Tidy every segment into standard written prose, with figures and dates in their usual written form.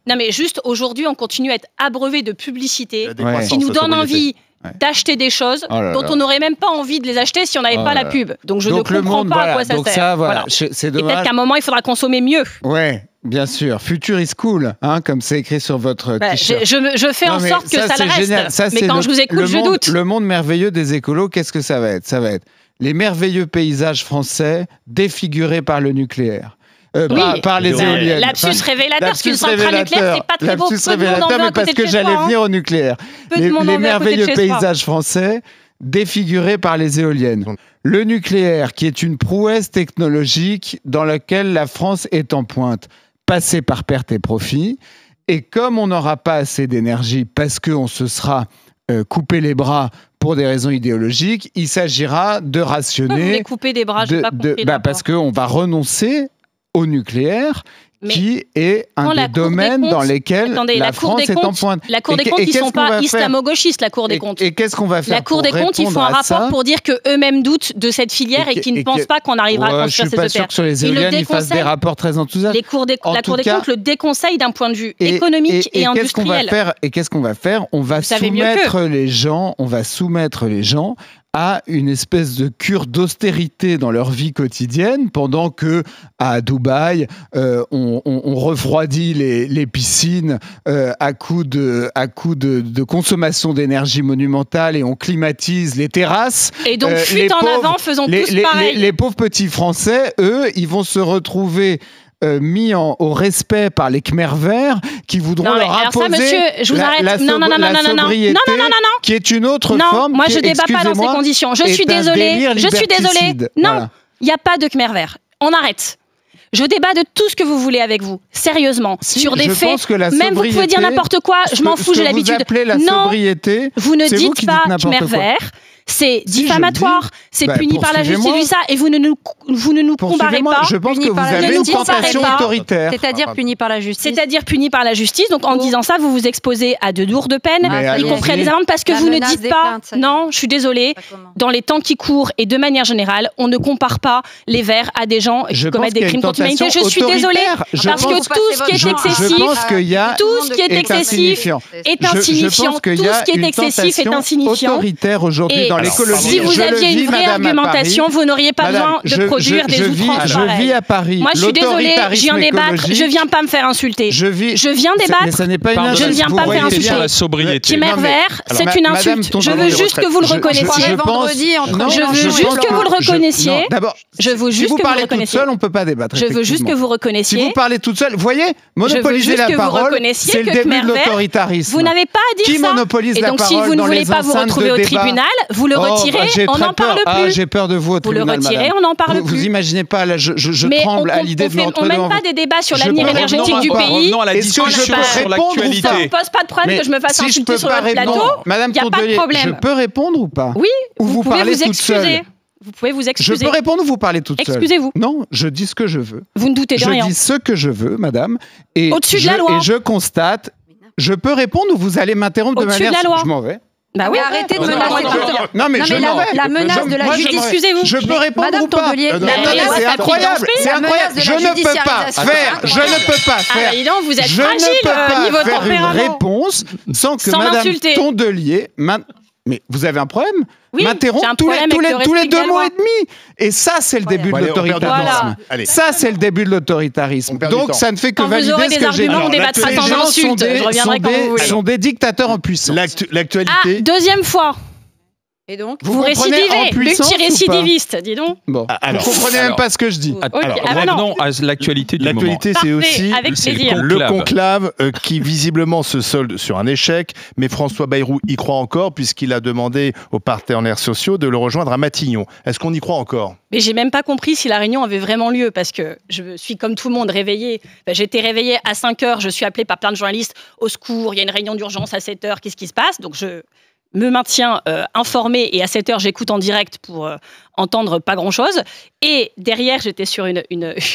Non, mais juste aujourd'hui, on continue à être abreuvé de publicité qui nous donne envie d'acheter des choses dont on n'aurait même pas envie de les acheter si on n'avait pas la pub. Donc je ne comprends pas à quoi ça sert. C'est dommage. Et peut-être qu'à un moment, il faudra consommer mieux. Ouais, bien sûr. Future is cool, hein, comme c'est écrit sur votre t-shirt. Je fais en sorte que ça le reste. Génial. Ça, mais quand je vous écoute, je doute. Le monde merveilleux des écolos, qu'est-ce que ça va être? Ça va être les merveilleux paysages français défigurés par le nucléaire. Par les éoliennes. Lapsus révélateur, parce qu'une centrale nucléaire, c'est pas très beau. Lapsus révélateur, mais parce que j'allais venir au nucléaire. Les merveilleux paysages français défigurés par les éoliennes. Le nucléaire, qui est une prouesse technologique dans laquelle la France est en pointe, passé par perte et profit. Et comme on n'aura pas assez d'énergie parce qu'on se sera coupé les bras pour des raisons idéologiques, il s'agira de rationner... Vous voulez couper des bras, je n'ai pas compris. Parce qu'on va renoncer au nucléaire, qui est un des domaines dans lesquels la France est en pointe. La Cour des comptes, ils ne sont pas islamo-gauchistes, la Cour des comptes. Et qu'est-ce qu'on va faire? La Cour des comptes, ils font un rapport pour dire qu'eux-mêmes doutent de cette filière et qu'ils ne pensent pas qu'on arrivera à construire ces EPR. Je ne suis pas sûr que sur les éoliennes, ils fassent des rapports très enthousiastes. La Cour des comptes le déconseille d'un point de vue économique et industriel. Et qu'est-ce qu'on va faire? On va soumettre les gens à une espèce de cure d'austérité dans leur vie quotidienne, pendant que à Dubaï, on refroidit les piscines à coup de consommation d'énergie monontale, et on climatise les terrasses. Et donc, fuite en avant, faisons tous pareil. Les pauvres petits Français, eux, ils vont se retrouver mis au respect par les Khmers verts qui voudront leur imposer la sobriété, qui est une autre forme. Moi, je ne débat pas dans ces conditions. Je suis désolée. Non, il n'y a pas de Khmers verts. On arrête. Je débat de tout ce que vous voulez avec vous, sérieusement, sur des faits. Même vous pouvez dire n'importe quoi, je m'en fous, j'ai l'habitude. Non, vous ne dites pas Khmer vert. C'est diffamatoire, c'est puni par la justice, ça, et vous ne nous comparez pas. Je pense que vous avez une tentation autoritaire. C'est-à-dire puni par la justice. C'est-à-dire puni par la justice. Donc en disant ça, vous vous exposez à de lourdes peines, y compris à des amendes, parce que vous ne dites pas. Non, je suis désolée. Dans les temps qui courent et de manière générale, on ne compare pas les Verts à des gens qui commettent des crimes contre l'humanité. Je suis désolée, parce que tout ce qui est excessif, tout ce qui est excessif est insignifiant. Tout ce qui est excessif est insignifiant. Autoritaire aujourd'hui dans l'écologie. Si vous aviez une vraie argumentation, vous n'auriez pas besoin de produire des outrances pareilles. Je vis à Paris. Moi, je suis désolée, je viens débattre. Je viens pas me faire insulter. Je viens débattre. Ça n'est pas une insulte. Je ne viens pas me faire insulter. La sobriété. Khmer vert, c'est une insulte. Je veux juste que vous le reconnaissiez. Je veux juste que vous le reconnaissiez. D'abord, si vous parlez toute seule, on ne peut pas débattre. Je veux juste que vous reconnaissiez. Si vous parlez toute seule, vous voyez, monopoliser la parole, c'est le début de l'autoritarisme. Vous n'avez pas à dire ça. Qui monopolise la parole? Et donc, si vous ne voulez pas vous retrouver au tribunal, vous le retirez, on n'en parle plus. J'ai peur de vous au tribunal, madame. Vous le retirez, on n'en parle plus. Vous imaginez pas, là, je tremble à l'idée de me retrouver devant vous. On mène pas des débats sur l'avenir énergétique du pays. Non, à la discussion sur l'actualité. Ça ne pose pas de problème que je me fasse insulter sur le plateau. Madame Tourdellier, je peux répondre ou pas? Oui, vous pouvez parlez vous toute seule. Vous pouvez vous excuser. Je peux répondre ou vous parlez toute seule? Excusez-vous. Non, je dis ce que je veux. Vous ne doutez de rien. Je dis ce que je veux, madame. Au-dessus de la loi. Et je constate. Je peux répondre ou vous allez m'interrompre de manière... Au-dessus de la loi. Je m'en vais. Bah oui, arrêtez de menacer. Non, mais je m'en vais. La menace de la justice. Excusez-vous. Je peux répondre ou pas? C'est incroyable. C'est incroyable. Je ne peux pas faire. Évidemment, vous êtes fragile niveau tempérament. Une réponse sans que madame Tondelier... Mais vous avez un problème? Oui, m'interrompt tous les 2 mots et demi. Et ça, c'est le début de l'autoritarisme. Ça, c'est le début de l'autoritarisme. Donc, ça ne fait que valider ce que j'ai dit. On débattra sans insulte. Je reviendrai quand vous voulez. Sont des dictateurs en puissance. L'actualité. Deuxième fois. Et donc, vous récidivez, multirécidiviste, dis donc. Bon, vous comprenez même pas ce que je dis. Revenons à l'actualité du moment. L'actualité, c'est aussi le conclave qui visiblement se solde sur un échec, mais François Bayrou y croit encore puisqu'il a demandé aux partenaires sociaux de le rejoindre à Matignon. Est-ce qu'on y croit encore? Mais j'ai même pas compris si la réunion avait vraiment lieu, parce que je suis comme tout le monde réveillée. J'étais réveillée à 5h, je suis appelée par plein de journalistes, au secours, il y a une réunion d'urgence à 7h, qu'est-ce qui se passe? Donc je me maintiens informée, et à 7h, j'écoute en direct pour entendre pas grand-chose. Et derrière, j'étais sur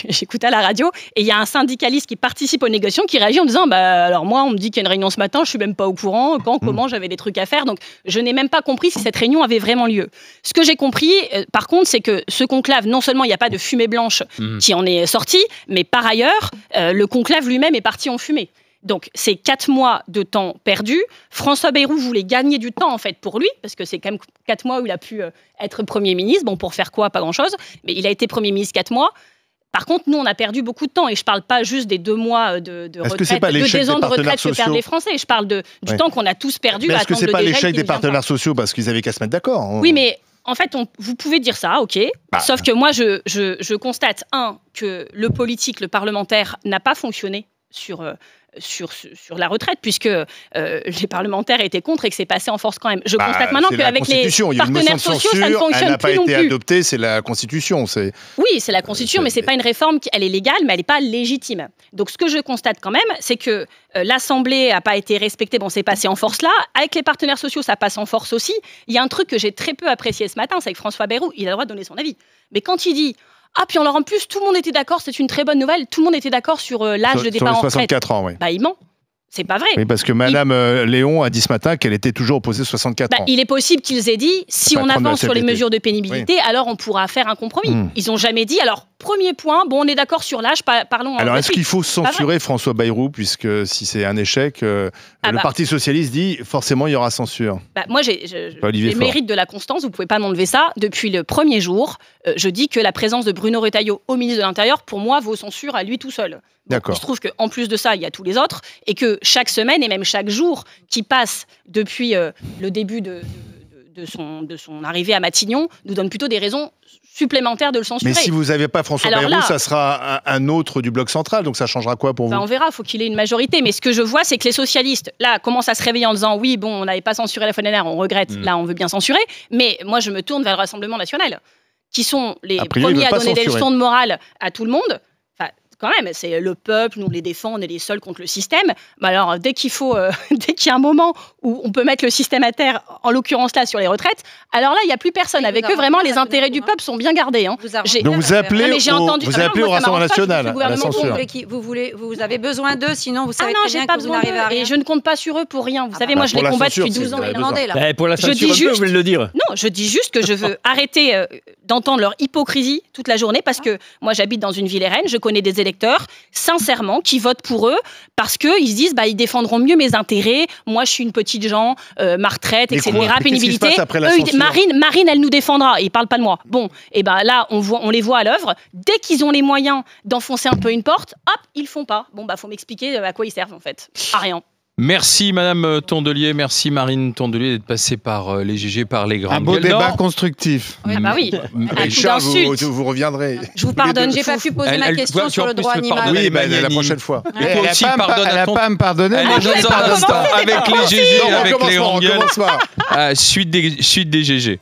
j'écoutais à la radio, et il y a un syndicaliste qui participe aux négociations qui réagit en disant alors moi, on me dit qu'il y a une réunion ce matin, je suis même pas au courant, comment, j'avais des trucs à faire. Donc, je n'ai même pas compris si cette réunion avait vraiment lieu. Ce que j'ai compris, par contre, c'est que ce conclave, non seulement il n'y a pas de fumée blanche qui en est sortie, mais par ailleurs, le conclave lui-même est parti en fumée. Donc, c'est 4 mois de temps perdu. François Bayrou voulait gagner du temps, en fait, pour lui, parce que c'est quand même 4 mois où il a pu être Premier ministre. Bon, pour faire quoi? Pas grand-chose. Mais il a été Premier ministre 4 mois. Par contre, nous, on a perdu beaucoup de temps. Et je ne parle pas juste des 2 mois de retraite, de 2 ans de retraite que perdent les Français. Je parle du temps qu'on a tous perdu. Mais est-ce que ce n'est pas l'échec des partenaires sociaux parce qu'ils avaient qu'à se mettre d'accord? Oui, mais en fait, vous pouvez dire ça, ok. Sauf que moi, je constate, que le politique, le parlementaire n'a pas fonctionné sur la retraite, puisque les parlementaires étaient contre et que c'est passé en force quand même. Je constate maintenant qu'avec les partenaires sociaux, ça ne fonctionne plus non plus. Elle n'a pas été adoptée, c'est la Constitution. Oui, c'est la Constitution, mais ce n'est pas une réforme, elle est légale, mais elle n'est pas légitime. Donc ce que je constate quand même, c'est que l'Assemblée n'a pas été respectée, bon, c'est passé en force là. Avec les partenaires sociaux, ça passe en force aussi. Il y a un truc que j'ai très peu apprécié ce matin, c'est que François Bayrou, il a le droit de donner son avis. Mais quand il dit... Ah, puis en plus, tout le monde était d'accord, c'est une très bonne nouvelle, tout le monde était d'accord sur l'âge de départ en retraite. 64 ans, oui. Bah, il ment. C'est pas vrai. Oui, parce que Madame Léon a dit ce matin qu'elle était toujours opposée à 64 ans. Il est possible qu'ils aient dit, si on avance sur les mesures de pénibilité, alors on pourra faire un compromis. Ils n'ont jamais dit, alors, premier point, bon, on est d'accord sur l'âge, parlons... Alors, est-ce qu'il faut censurer François Bayrou, puisque si c'est un échec, le Parti Socialiste dit, forcément, il y aura censure? Moi, j'ai le mérite de la constance, vous ne pouvez pas m'enlever ça. Depuis le premier jour, je dis que la présence de Bruno Retailleau au ministre de l'Intérieur, pour moi, vaut censure à lui tout seul. D'accord. Il se trouve qu'en plus de ça, il y a tous les autres, et que chaque semaine, et même chaque jour qui passe depuis le début de son arrivée à Matignon, nous donne plutôt des raisons supplémentaires de le censurer. Mais si vous n'avez pas François Bayrou, ça sera un autre du bloc central, donc ça changera quoi pour vous? On verra, il faut qu'il ait une majorité. Mais ce que je vois, c'est que les socialistes, là, commencent à se réveiller en disant, oui, bon, on n'avait pas censuré la fois dernière, on regrette, là, on veut bien censurer. Mais moi, je me tourne vers le Rassemblement national, qui sont les premiers à donner des leçons de morale à tout le monde. Quand même, c'est le peuple, nous les défend, on est les seuls contre le système. Mais alors, dès qu'il y a un moment où on peut mettre le système à terre, en l'occurrence là sur les retraites, alors là, il n'y a plus personne. Avec eux, vraiment, les intérêts du peuple sont bien gardés. Hein. Donc vous appelez au Rassemblement national à la censure. Vous avez besoin d'eux, sinon vous savez très bien que vous n'arrivez à rien. Et je ne compte pas sur eux pour rien. Vous savez, moi, je les combat depuis 12 ans. Pour la censure, vous venez de le dire. Non, je dis juste que je veux arrêter d'entendre leur hypocrisie toute la journée, parce que moi, j'habite dans une ville RN, je connais des électeurs, sincèrement, qui votent pour eux parce qu'ils se disent ils défendront mieux mes intérêts. Moi, je suis une petite gens, ma retraite, etc. Pénibilité. Marine, elle nous défendra. Ils ne parlent pas de moi. Bon, et là, on les voit à l'œuvre. Dès qu'ils ont les moyens d'enfoncer un peu une porte, hop, ils le font pas. Bon, faut m'expliquer à quoi ils servent en fait. À rien. Merci Madame Tondelier, merci Marine Tondelier d'être passée par les GG, par les grands. Un beau débat constructif. Oui. Charles, vous reviendrez. Je vous pardonne, j'ai pas pu poser ma question sur le droit animal. Oui, mais la prochaine fois. Elle n'a pas à me pardonner. Allez, dans un instant, avec les GG, avec les Rangel. Suite des GG.